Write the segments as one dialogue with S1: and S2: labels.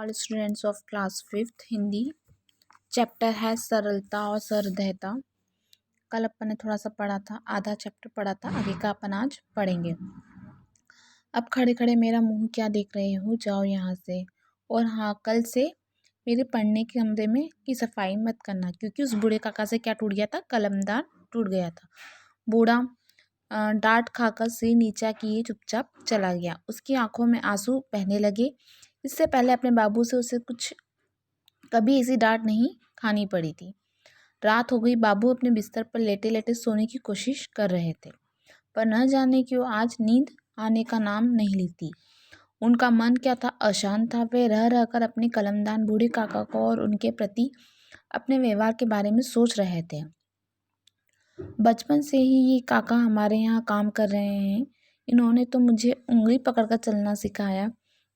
S1: All students of class 5th Hindi. Chapter है सरलता और सहृदयता। कल अपन ने थोड़ा सा पढ़ा था, आधा चैप्टर पढ़ा था, आगे का अपन आज पढ़ेंगे। अब खड़े खड़े मेरा मुंह क्या देख रहे हो, जाओ यहाँ से। और हाँ, कल से मेरे पढ़ने के कमरे में की सफाई मत करना, क्योंकि उस बूढ़े काका से क्या टूट गया था, कलमदान टूट गया था। बूढ़ा डांट खाकर सिर नीचा किए चुपचाप चला गया। उसकी आंखों में आंसू बहने लगे। इससे पहले अपने बाबू से उसे कुछ कभी ऐसी डांट नहीं खानी पड़ी थी। रात हो गई। बाबू अपने बिस्तर पर लेटे लेटे सोने की कोशिश कर रहे थे, पर न जाने क्यों आज नींद आने का नाम नहीं लेती। उनका मन क्या था, अशांत था। वे रह रहकर अपने कलमदान बूढ़े काका को और उनके प्रति अपने व्यवहार के बारे में सोच रहे थे। बचपन से ही ये काका हमारे यहाँ काम कर रहे हैं। इन्होंने तो मुझे उंगली पकड़कर चलना सिखाया।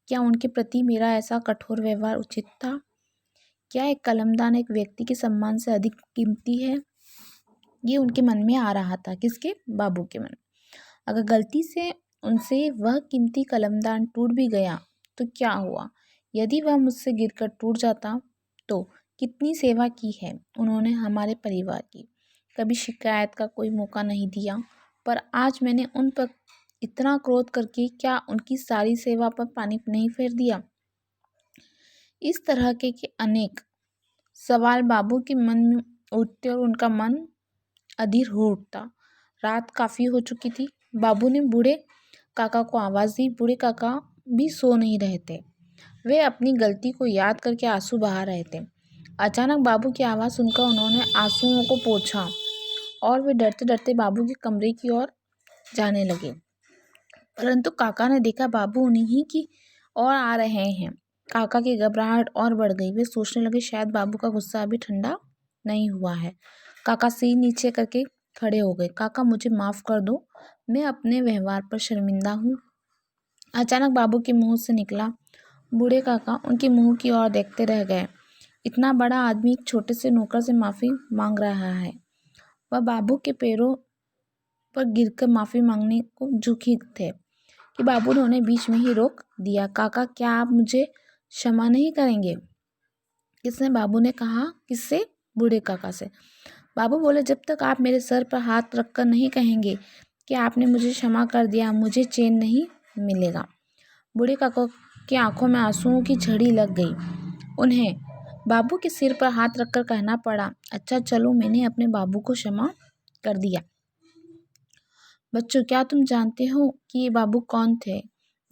S1: क्या उनके प्रति मेरा ऐसा कठोर व्यवहार उचित था? क्या एक कलमदान एक व्यक्ति के सम्मान से अधिक कीमती है? ये उनके मन में आ रहा था। किसके? बाबू के मन। अगर गलती से उनसे वह कीमती कलमदान टूट भी गया तो क्या हुआ? यदि वह मुझसे गिरकर टूट जाता तो? कितनी सेवा की है उन्होंने हमारे परिवार की। कभी शिकायत का कोई मौका नहीं दिया, पर आज मैंने उन पर इतना क्रोध करके क्या उनकी सारी सेवा पर पानी नहीं फेर दिया? इस तरह के अनेक सवाल बाबू के मन में उठते और उनका मन अधीर हो उठता। रात काफ़ी हो चुकी थी। बाबू ने बूढ़े काका को आवाज़ दी। बूढ़े काका भी सो नहीं रहे थे। वे अपनी गलती को याद करके आंसू बहा रहे थे। अचानक बाबू की आवाज़ सुनकर उन्होंने आंसुओं को पोंछा और वे डरते डरते बाबू के कमरे की ओर जाने लगे। परंतु काका ने देखा बाबू उन्हीं की ओर आ रहे हैं। काका की घबराहट और बढ़ गई। वे सोचने लगे शायद बाबू का गुस्सा अभी ठंडा नहीं हुआ है। काका सिर नीचे करके खड़े हो गए। काका, मुझे माफ़ कर दो, मैं अपने व्यवहार पर शर्मिंदा हूँ। अचानक बाबू के मुंह से निकला। बूढ़े काका उनके मुंह की ओर देखते रह गए। इतना बड़ा आदमी एक छोटे से नौकर से माफ़ी मांग रहा है। वह बाबू के पैरों पर गिरकर माफ़ी मांगने को झुके थे कि बाबू ने उन्हें बीच में ही रोक दिया। काका, क्या आप मुझे क्षमा नहीं करेंगे? किसने? बाबू ने कहा। किससे? बूढ़े काका से। बाबू बोले, जब तक आप मेरे सर पर हाथ रखकर नहीं कहेंगे कि आपने मुझे क्षमा कर दिया, मुझे चैन नहीं मिलेगा। बूढ़े काका की आंखों में आंसुओं की झड़ी लग गई। उन्हें बाबू के सिर पर हाथ रखकर कहना पड़ा, अच्छा चलो, मैंने अपने बाबू को क्षमा कर दिया। बच्चों, क्या तुम जानते हो कि ये बाबू कौन थे?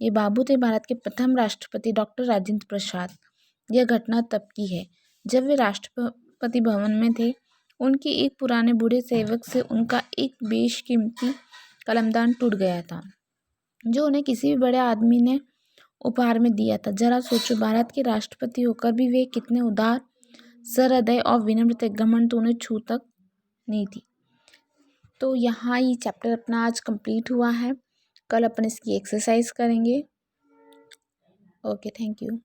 S1: ये बाबू थे भारत के प्रथम राष्ट्रपति डॉक्टर राजेंद्र प्रसाद। यह घटना तब की है जब वे राष्ट्रपति भवन में थे। उनके एक पुराने बूढ़े सेवक से उनका एक बेशकीमती कलमदान टूट गया था, जो उन्हें किसी भी बड़े आदमी ने उपहार में दिया था। जरा सोचो, भारत के राष्ट्रपति होकर भी वे कितने उदार, सहृदय और विनम्र थे। घमंड तो उन्हें छू तक नहीं थी। तो यहाँ ये चैप्टर अपना आज कंप्लीट हुआ है। कल अपन इसकी एक्सरसाइज करेंगे। Okay, thank you.